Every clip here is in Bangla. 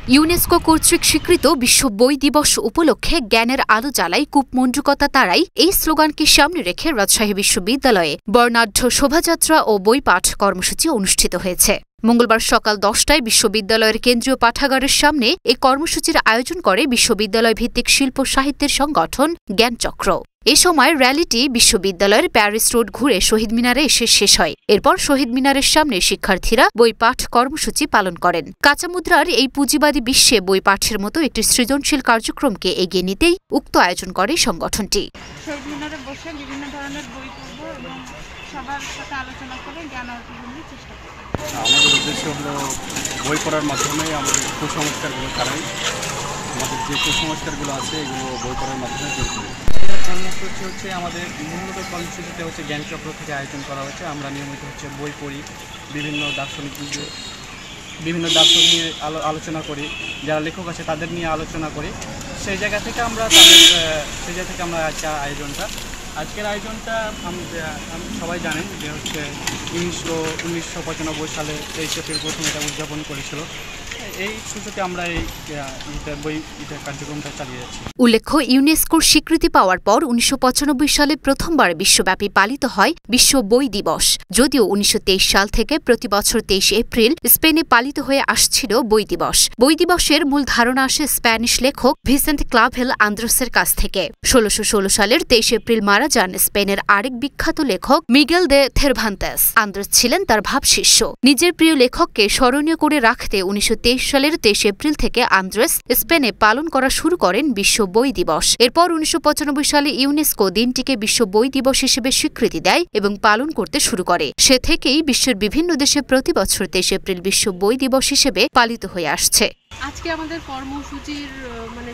ইউনেস্কো কর্তৃক স্বীকৃত বিশ্ব বই দিবস উপলক্ষে জ্ঞানের আলো জ্বালায় কূপমণ্ডূকতা তারাই এই স্লোগানকে সামনে রেখে রাজশাহী বিশ্ববিদ্যালয়ে বর্ণাঢ্য শোভাযাত্রা ও বই পাঠ কর্মসূচি অনুষ্ঠিত হয়েছে। মঙ্গলবার সকাল 10টায় বিশ্ববিদ্যালয়ের কেন্দ্রীয় পাঠাগারের সামনে এই কর্মসূচির আয়োজন করে বিশ্ববিদ্যালয় ভিত্তিক শিল্প সাহিত্যের সংগঠন জ্ঞানচক্র। এ সময় র্যালিটি বিশ্ববিদ্যালয়ের প্যারিস রোড ঘুরে শহীদ মিনারে এসে শেষ হয়। এরপর শহীদ মিনারের সামনে শিক্ষার্থীরা বই পাঠ কর্মসূচি পালন করেন। কাঁচা মুদ্রার এই পুঁজিবাদী বিশ্বে বই পাঠের মতো একটি সৃজনশীল কার্যক্রমকে এগিয়ে নিতেই উক্ত আয়োজন করে সংগঠনটি। শহীদ মিনারে বসে বিভিন্ন ধরনের বই পড়ব এবং সবার সাথে আলোচনা করে জ্ঞান অর্জনের চেষ্টা করব। আমাদের উদ্দেশ্য হলো বই পড়ার মাধ্যমে আমাদের কুসংস্কারগুলো ছাড়াই আমাদের যে কুসংস্কারগুলো আছে এগুলো বই পড়ার মাধ্যমে দূর করি। কর্মসূচি হচ্ছে আমাদের মূলত কর্মসূচিতে হচ্ছে জ্ঞানচক্র থেকে আয়োজন করা হয়েছে। আমরা নিয়মিত হচ্ছে বই পড়ি, বিভিন্ন দার্শনিক নিয়ে আলোচনা করি, যারা লেখক আছে তাদের নিয়ে আলোচনা করি। সেই জায়গা থেকে আমরা আজকের আয়োজনটা সবাই জানেন যে হচ্ছে 1995 সালে 23 এপ্রিল প্রথম এটা উদযাপন করেছিল। এই সূচকে আমরা এই কার্যক্রমটা চালিয়ে যাচ্ছি। উল্লেখ্য, ইউনেস্কোর স্বীকৃতি পাওয়ার পর 1995 সালে প্রথমবার বিশ্বব্যাপী পালিত হয় বিশ্ব বই দিবস। যদিও 1923 সাল থেকে প্রতি বছর 23 এপ্রিল স্পেনে পালিত হয়ে আসছিল বই দিবস। বই দিবসের মূল ধারণা আসে স্প্যানিশ লেখক ভিসেন্ট ক্লাভেল আন্দ্রেসের কাছ থেকে। 1616 সালের 23 এপ্রিল মারা যান স্পেনের আরেক বিখ্যাত লেখক মিগেল দে থেরভান্তেস। আন্দ্রেস ছিলেন তার ভাবশিষ্য। নিজের প্রিয় লেখককে স্মরণীয় করে রাখতে 1923 সালের 23 এপ্রিল থেকে আন্দ্রেস স্পেনে পালন করা শুরু করেন বিশ্ব বই দিবস। এরপর 1995 সালে ইউনেস্কো দিনটিকে বিশ্ব বই দিবস হিসেবে স্বীকৃতি দেয় এবং পালন করতে শুরু করে। সে থেকেই বিশ্বের বিভিন্ন দেশে প্রতি বছর 23 এপ্রিল বিশ্ব বই দিবস হিসেবে পালিত হয়ে আসছে। আজকে আমাদের কর্মসূচির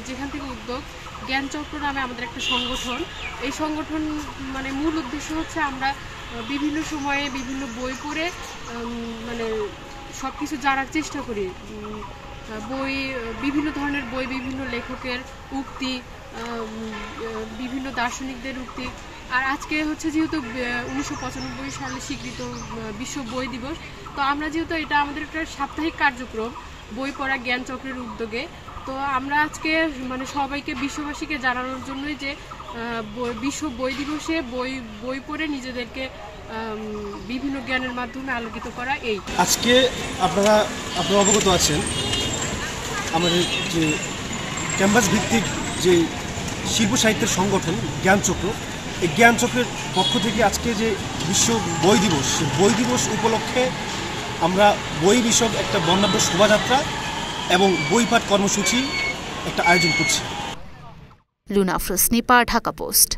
যেখান থেকে উদ্যোগ, জ্ঞানচক্র নামে আমাদের একটা সংগঠন। এই সংগঠন মূল উদ্দেশ্য হচ্ছে আমরা বিভিন্ন সময়ে বিভিন্ন বই পড়ে সব কিছু জানার চেষ্টা করি। বিভিন্ন ধরনের বই, বিভিন্ন লেখকের উক্তি, বিভিন্ন দার্শনিকদের উক্তি। আর আজকে হচ্ছে যেহেতু 1995 সালে স্বীকৃত বিশ্ব বই দিবস, তো আমরা যেহেতু এটা আমাদের একটা সাপ্তাহিক কার্যক্রম বই পড়া জ্ঞানচক্রের উদ্যোগে, তো আমরা আজকে সবাইকে বিশ্ববাসীকে জানানোর জন্যই যে বিশ্ব বই দিবসে বই পড়ে নিজেদেরকে বিভিন্ন জ্ঞানের মাধ্যমে আলোকিত করা। আজকে আপনারা অবগত আছেন আমাদের যে ক্যাম্পাস ভিত্তিক যে শিল্প সাহিত্যের সংগঠন জ্ঞানচক্র, এই জ্ঞানচক্রের পক্ষ থেকে আজকে যে বিশ্ব বই দিবস উপলক্ষে আমরা বই বিষয়ক একটা বর্ণাঢ্য শোভাযাত্রা এবং বই পাঠ কর্মসূচি একটা আয়োজন করছি। Luna Afroz, Dhaka post.